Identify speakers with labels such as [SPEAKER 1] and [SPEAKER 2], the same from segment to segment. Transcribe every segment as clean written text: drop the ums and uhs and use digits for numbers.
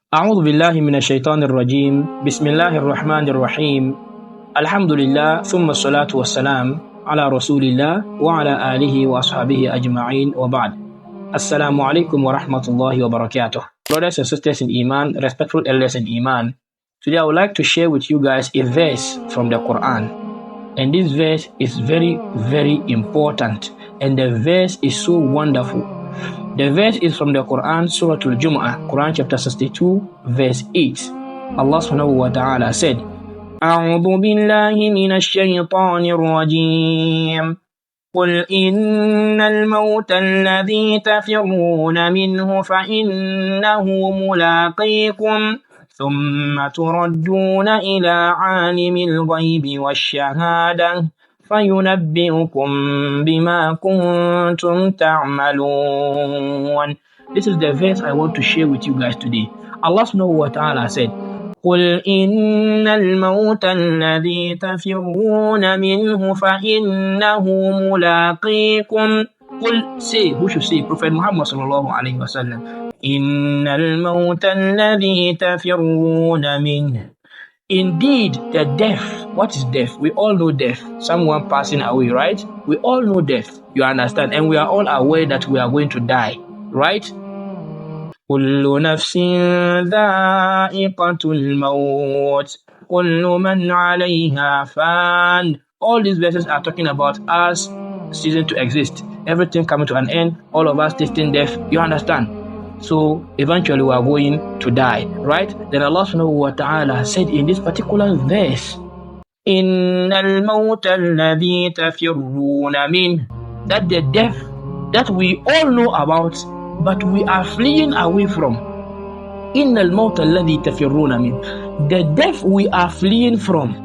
[SPEAKER 1] أعوذ بالله من الشيطان الرجيم بسم الله الرحمن الرحيم الحمد لله ثم الصلاة والسلام على رسول الله وعلى آله وأصحابه أجمعين وبعد Assalamu alaikum wa rahmatullahi wa barakatuh. Brothers and sisters in Iman, respectful elders in Iman, today I would like to share with you guys a verse from the Quran. And this verse is very, very important. And the verse is so wonderful. The verse is from the Quran, Surah Al-Jumu'ah, Quran chapter 62, verse 8. Allah subhanahu wa ta'ala said, أعوذ بالله من الشيطان الرجيم قل إن الموت الذي تفرون منه فإنه ملاقيكم ثم تردون إلى عالم الغيب والشهادة فينبئكم بما كنتم تعملون. This is the verse I want to share with you guys today. Allah subhanahu wa ta'ala said, قل إن الموت الذي تفرون منه فإنه ملاقيكم. قل, say, who should say? Prophet Muhammad sallallahu alayhi wa sallam. إن الموت الذي تفرون منه. Indeed, the death. What is death? We all know death. Someone passing away, right? We all know death. You understand? And we are all aware that we are going to die, right? كل نفس ذائقة الموت كل من عليها فان. All these verses are talking about us ceasing to exist, everything coming to an end, all of us tasting death. You understand? So eventually we are going to die, right? Then Allah subhanahu wa ta'ala said in this particular verse, إِنَّ الْمَوْتَ الَّذِي تَفِرُّونَ مِنْهُ, that the death that we all know about, but we are fleeing away from. إِنَّ الْمَوْتَ الَّذِي تَفِرُّونَ مِنْهُ, the death we are fleeing from.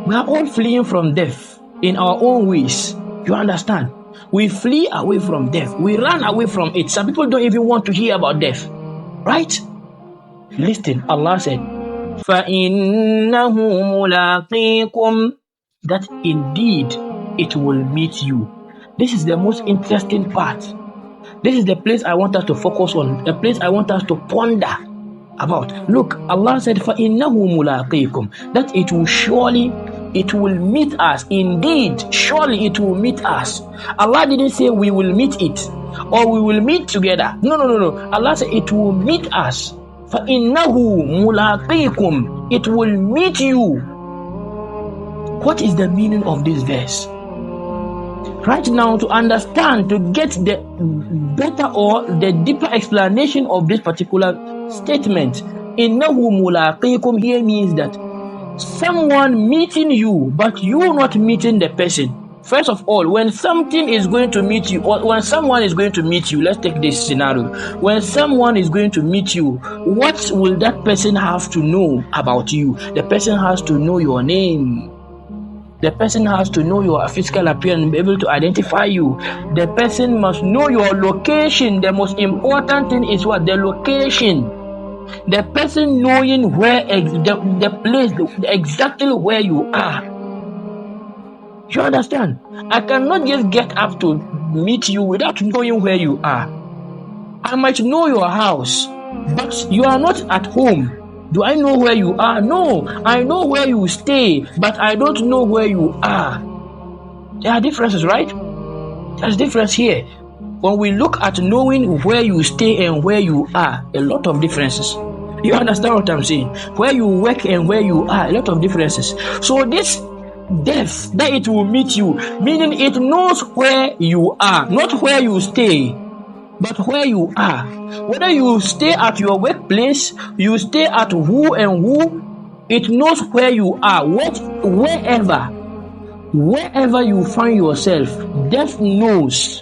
[SPEAKER 1] We are all fleeing from death in our own ways. You understand? We flee away from death. We run away from it. Some people don't even want to hear about death. Right? Listen, Allah said, فَإِنَّهُ مُلَاقِيكُمْ, that indeed it will meet you. This is the most interesting part. This is the place I want us to focus on, the place I want us to ponder about. Look, Allah said, فَإِنَّهُ مُلَاقِيكُمْ, that it will meet us. Indeed, surely it will meet us. Allah didn't say we will meet it or we will meet together. No. Allah said it will meet us. فَإِنَّهُ مُلَاقِيكُمْ, it will meet you. What is the meaning of this verse? Right now, to understand, to get the better or the deeper explanation of this particular statement, إِنَّهُ مُلَاقِيكُمْ here means that someone meeting you, but you not meeting the person. First of all, when something is going to meet you, or when someone is going to meet you, let's take this scenario. When someone is going to meet you, what will that person have to know about you? The person has to know your name. The person has to know your physical appearance, be able to identify you. The person must know your location. The most important thing is what? The location. The person knowing where the place, exactly where you are. You understand? I cannot just get up to meet you without knowing where you are. I might know your house, but you are not at home. Do I know where you are? No. I know where you stay, but I don't know where you are. There are differences, right? There's difference here. When we look at knowing where you stay and where you are, a lot of differences. You understand what I'm saying? Where you work and where you are, a lot of differences. So this death, that it will meet you, meaning it knows where you are, not where you stay, but where you are. Whether you stay at your workplace, you stay at who and who, it knows where you are. Wherever you find yourself, death knows.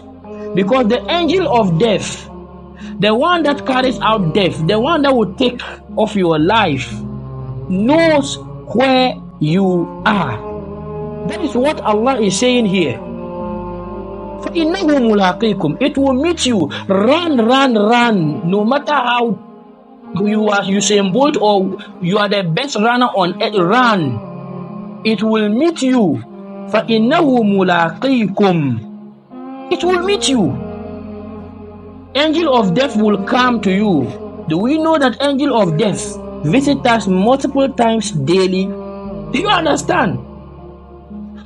[SPEAKER 1] Because the angel of death, the one that carries out death, the one that will take off your life, knows where you are. That is what Allah is saying here. فَإِنَّهُ مُلَاقِيكُمْ, it will meet you. Run. No matter how you are Usain Bolt or you are the best runner on earth, run. It will meet you. فَإِنَّهُ مُلَاقِيكُمْ, it will meet you. Angel of death will come to you. Do we know that angel of death visit us multiple times daily? Do you understand?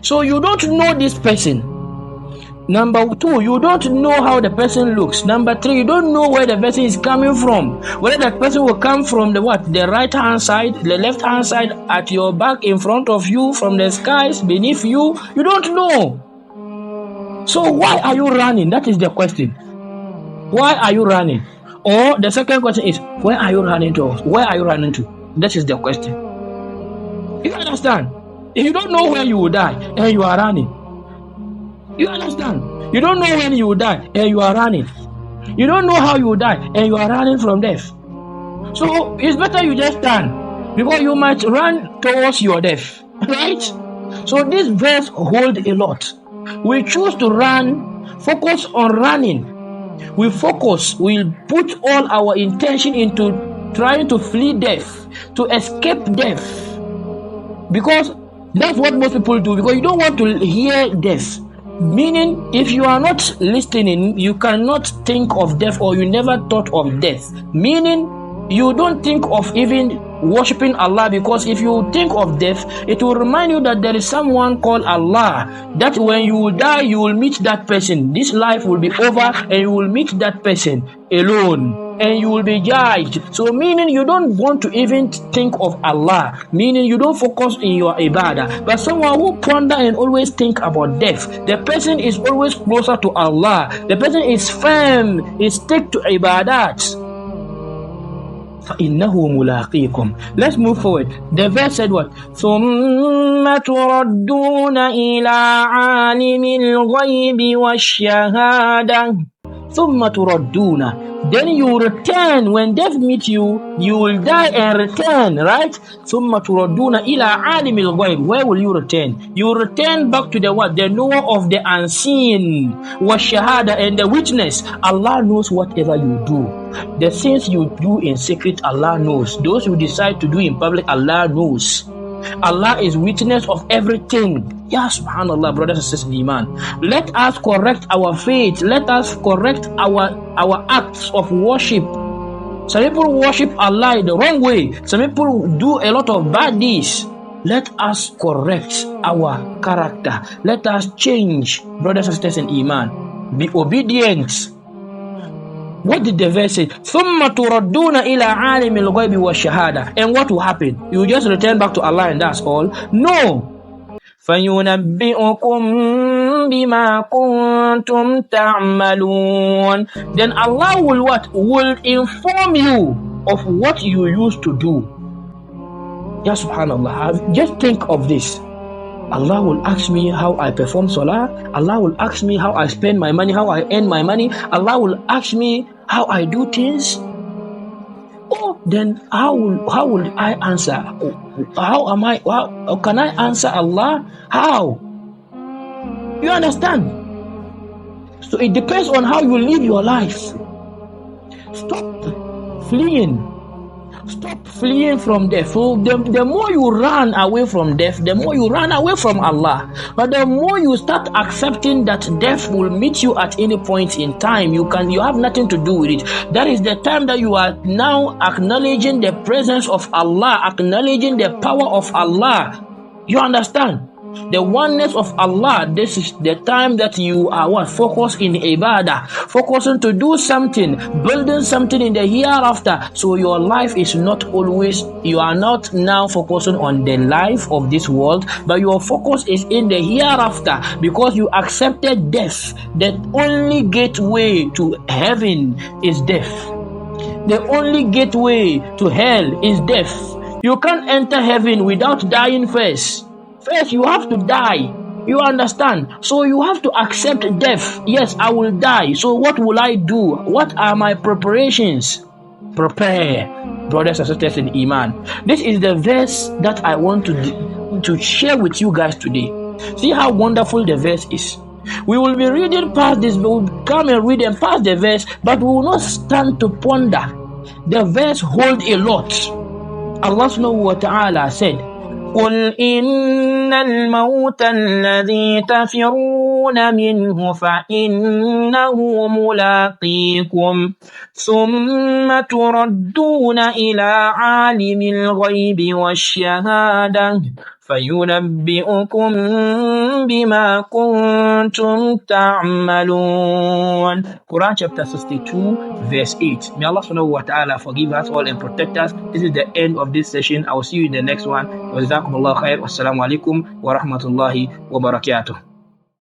[SPEAKER 1] So you don't know this person. Number 2, you don't know how the person looks. Number 3, you don't know where the person is coming from. Whether that person will come from the what? The right hand side, the left hand side, at your back, in front of you, from the skies, beneath you. You don't know. So why are you running? That is the question. Why are you running? Or the second question is, where are you running to? Where are you running to? That is the question. You understand? If you don't know where you will die and you are running, you understand? You don't know when you will die and you are running. You don't know how you will die and you are running from death. So it's better you just stand, because you might run towards your death, right? So this verse holds a lot. We choose to run, focus on running. We put all our intention into trying to flee death, to escape death, because that's what most people do, because you don't want to hear death. Meaning, if you are not listening, you cannot think of death, or you never thought of death. Meaning, you don't think of even worshipping Allah, because if you think of death, it will remind you that there is someone called Allah, that when you will die, you will meet that person. This life will be over and you will meet that person alone, and you will be judged. So meaning, you don't want to even think of Allah, meaning you don't focus in your ibadah. But someone who ponder and always think about death, the person is always closer to Allah. The person is firm, is stick to ibadat. فَإِنَّهُ مُلَاقِيكُمْ. Let's move forward. The verse said what? ثُمَّ تُرَدُّونَ إِلَىٰ عَالِمِ الْغَيْبِ وَالشَّهَادَةِ. ثُمَّ تُرَدُّونَ. Then you return. When death meets you, you will die and return, right? ثُمَّ تُرَدُّونَ إِلَىٰ عَالِمِ الْغَيْبِ. Where will you return? You return back to the what? The knower of the unseen. وَالشَّهَادَةِ, and the witness. Allah knows whatever you do. The things you do in secret, Allah knows. Those you decide to do in public, Allah knows. Allah is witness of everything. Ya subhanallah, brothers and sisters in Iman. Let us correct our faith. Let us correct our acts of worship. Some people worship Allah the wrong way. Some people do a lot of bad deeds. Let us correct our character. Let us change, brothers and sisters in Iman. Be obedient. What did the verse say? ثُمَّ تُرَدُّونَ إِلَىٰ عَالِمِ الْغَيْبِ وَالشَّهَادَةِ. And what will happen? You just return back to Allah and that's all? No. فَيُنَبِّئُكُم بِمَا كُنتُمْ تَعْمَلُونَ. Then Allah will what? Will inform you of what you used to do. Ya subhanallah. Just think of this. Allah will ask me how I perform salah. Allah will ask me how I spend my money, how I earn my money. Allah will ask me how I do things. Oh, then how will I answer? How can I answer Allah? How? You understand? So it depends on how you live your life. Stop fleeing. Stop fleeing from death. So the more you run away from death, the more you run away from Allah. But the more you start accepting that death will meet you at any point in time, you have nothing to do with it. That is the time that you are now acknowledging the presence of Allah, acknowledging the power of Allah. You understand? The oneness of Allah. This is the time that you are what? Focused in ibadah, focusing to do something, building something in the hereafter. So your life is not always, you are not now focusing on the life of this world, but your focus is in the hereafter, because you accepted death. The only gateway to heaven is death. The only gateway to hell is death. You can't enter heaven without dying first. First, you have to die. You understand? So you have to accept death. Yes, I will die. So what will I do? What are my preparations? Prepare, brothers and sisters in Iman. This is the verse that I want to share with you guys today. See how wonderful the verse is. We will be reading past this. We will come and read and pass the verse, but we will not stand to ponder. The verse holds a lot. Allah subhanahu wa ta'ala said, قل إن الموت الذي تفرون منه فإنه ملاقيكم ثم تردون إلى عالم الغيب والشهادة فينبئكم بما كنتم تعملون. Quran chapter 62 verse 8. May Allah subhanahu wa ta'ala forgive us all and protect us. This is the end of this session. I will see you in the next one. وجزاكم الله خير والسلام عليكم ورحمة الله وبركاته.